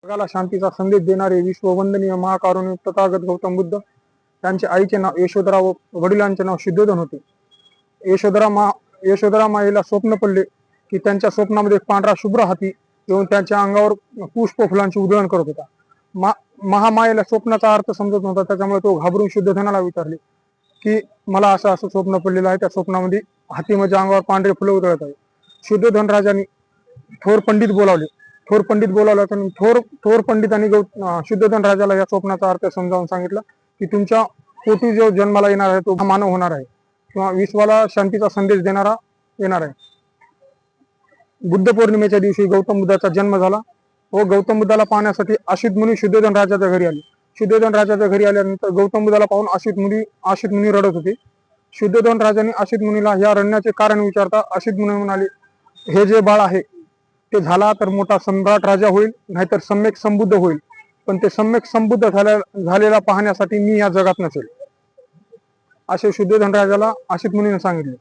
जगाला शांतीचा संदेश देणारे विश्ववंदनीय महाकारुण्य तथागत गौतम बुद्ध त्यांच्या आईचे नाव यशोधरा व वडिलांचे नाव शुद्धोधन होते. यशोधरा माईला स्वप्न पडले की त्यांच्या स्वप्नामध्ये एक पांढरा शुभ्र हाती येऊन त्यांच्या अंगावर पुष्प फुलांची उधळण करत होता. महामायेला स्वप्नाचा अर्थ समजत नव्हता, त्याच्यामुळे तो घाबरून शुद्धोधनाला विचारले की मला असं असं स्वप्न पडलेलं आहे, त्या स्वप्नामध्ये हाती माझ्या अंगावर पांढरे फुलं उधळत आहे. शुद्धोधन राजांनी थोर पंडित बोलावले. थोर पंडितांनी शुद्धोधन राजाला या स्वप्नाचा अर्थ समजावून सांगितलं की तुमच्या पोटी जो जन्माला येणार आहे तो मानव होणार आहे किंवा विश्वाला शांतीचा संदेश देणारा येणार आहे. बुद्ध पौर्णिमेच्या दिवशी गौतम बुद्धाचा जन्म झाला व गौतम बुद्धाला पाहण्यासाठी अश्वित मुनी शुद्धोधन राजाच्या घरी आले. शुद्धोधन राजाच्या घरी आल्यानंतर गौतम बुद्धाला पाहून अश्वित मुनी रडत होते. शुद्धोधन राजाने अश्वित मुनीला या रडण्याचे कारण विचारता अश्वित मुनी म्हणाले, हे जे बाळ आहे ते झाला तर मोठा सम्राट राजा होईल, नाहीतर सम्यक संबुद्ध होईल, पण ते सम्यक संबुद्ध झालेला पाहण्यासाठी मी या जगात नसेल, असे शुद्धोधन राजाला अश्वित मुनीने सांगितले.